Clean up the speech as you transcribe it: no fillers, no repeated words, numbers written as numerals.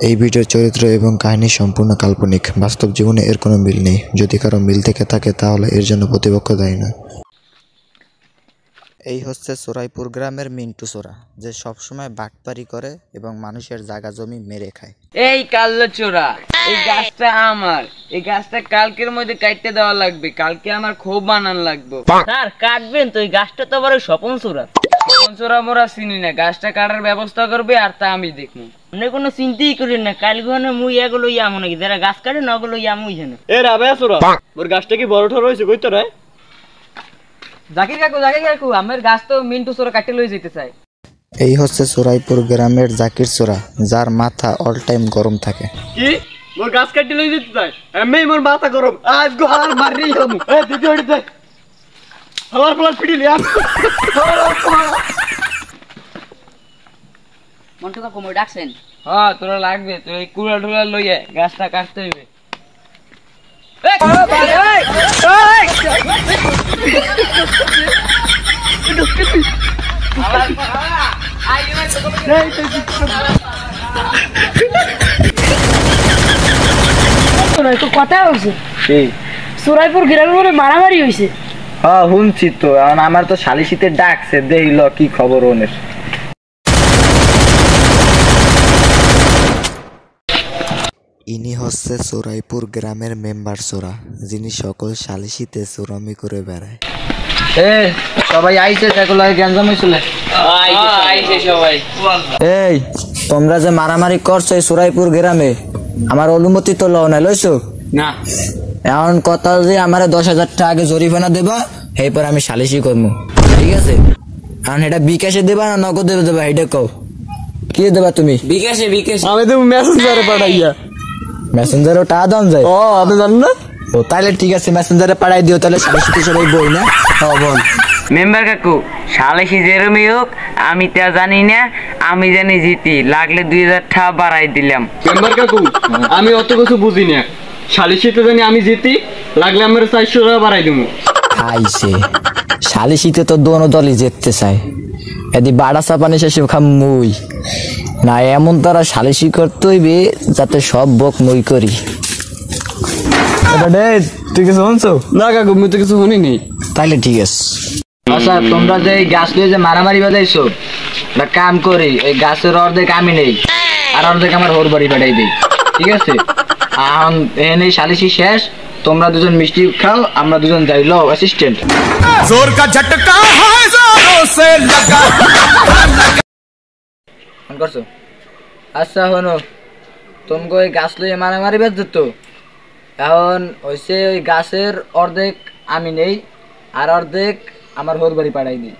এই ভিডিওর চরিত্র এবং কাহিনী সম্পূর্ণ কাল্পনিক। বাস্তব জীবনে এর কোনো মিল নেই। যদি কারো মিল থেকে থাকে তাহলে এর জন্য প্রতিপক্ষ দায়ী নয়। এই হচ্ছে সোরাইপুর গ্রামের মিন্টু চোরা, যে সবসময় বাটপারি করে এবং মানুষের জায়গা জমি মেরে খায়। এই কাল্লো চোরা, এই গাছটা আমার। এই গাছটা কালকের মধ্যে কাটতে দেওয়া লাগবে। কালকে আমার খুব বানান লাগবে। স্যার কাটবেন তো? এই গাছটা তো আবার স্বপন চোরা। স্বপন চোরা মোরা চিনি না। গাছটা কাটার ব্যবস্থা করবে আর তা আমি দেখবো। আপনি কোনো চিন্তাই করেন না। কালগুলো মুই এগুলো ইয়ামো নাকি, যারা গাছ কাটে না ওগুলো ইয়ামুই জানে। এ রাবে চোরা, ওর গাছটা কি বড় ঠড় হয়েছে কইতো রে? জাকির কাকু আমার গাছ তো মিন্টু চোরা কাটতে লই যেতে চাই। এই হচ্ছে সোরাইপুর গ্রামের জাকির চোরা, যার মাথা অল টাইম গরম থাকে। কি মোর গাছ কাটি লই যেতে চাই? এমনি মোর মাথা গরম। আজ গো হার মারি হমু। এ দিদি ওড়ি দে। হালার ফালার পিড়ি লিয়া। মন্টু কাকু মই ডাকছেন? হ্যাঁ তোরা লাগবে। তুই এই কুড়া ঢুলা লইয়ে গাছটা কাটতে হইবে। কথা হয়েছে সোরাইপুর গ্রামে মারামারি হয়েছে। হ্যাঁ শুনছি তো। এখন আমার তো শালিশিতে ডাকছে, দেখল কি খবর ওনের। ইনি হচ্ছে সোরাইপুর গ্রামের মেম্বার চোরা, যিনি সকল সালিশিতে চোরামি করে বেড়ায়। সবাই আইছে, সেগুলো গ্যাঞ্জাম হয়েছিল। এই তোমরা যে মারামারি করছো এই সোরাইপুর গ্রামে, আমার অনুমতি তো লও না, লইছো না? এখন কথা যে আমার 10,000 টাকা আগে জরিমানা দেবা, এরপর আমি সালিশি করবো, ঠিক আছে? কারণ এটা বিকাশে দেবা না নগদে দেবা, এটা কও। কি দেবা তুমি? বিকাশে। আমি তো মেসেঞ্জারে পাঠাইয়া। মেসেঞ্জারও টাকা দাম যায়? ও আপনি জানেন না? ও তাহলে ঠিক আছে, মেসেঞ্জারে পাঠাই দিও। তাহলে সালিশিতে সবাই বই না। হ্যাঁ বল। মেম্বার কাকু, সালিশি যেরমই হোক আমি তা জানি না। আমি জানি জিতি, লাগলে 2,000 টাকা বাড়াই দিলাম। মেম্বার কাকু আমি অত কিছু বুঝি না। শালিশিতে জানি আমি জিতি, লাগলে আমার 400 টাকা বাড়াই দেবো। আইছে সালিশিতে তো দোনো দলই জিততে চায়। এদি বাড়া চাপানি শেষে খাম মুই না, এমন তারা সালিশি করতে হইবে যাতে সব বক মুই করি। তুই কিছু শুনছো? না কাকু আমি তো কিছু শুনিনি। তাইলে ঠিক আছে। আচ্ছা তোমরা যে এই গাছ নিয়ে যে মারামারি বাজাইছো, একটা কাম করি, এই গাছের অর্ধেক আমি নেই আর অর্ধেক আমার হোর বাড়ি পাঠাই দিই, ঠিক আছে? এখন এখানে সালিশি শেষ। তোমরা দুজন মিষ্টি খাও, আমরা দুজন যাই। লো অ্যাসিস্ট্যান্ট। जोर का झटका है जोरों से लगा। করছো? আচ্ছা হনো, তোমাকে ওই গাছ লইয়ে মারামারি বাজ তো। এখন হইছে ওই গাছের অর্ধেক আমি নেই আর অর্ধেক আমার হোর বাড়ি পাঠাই দিই।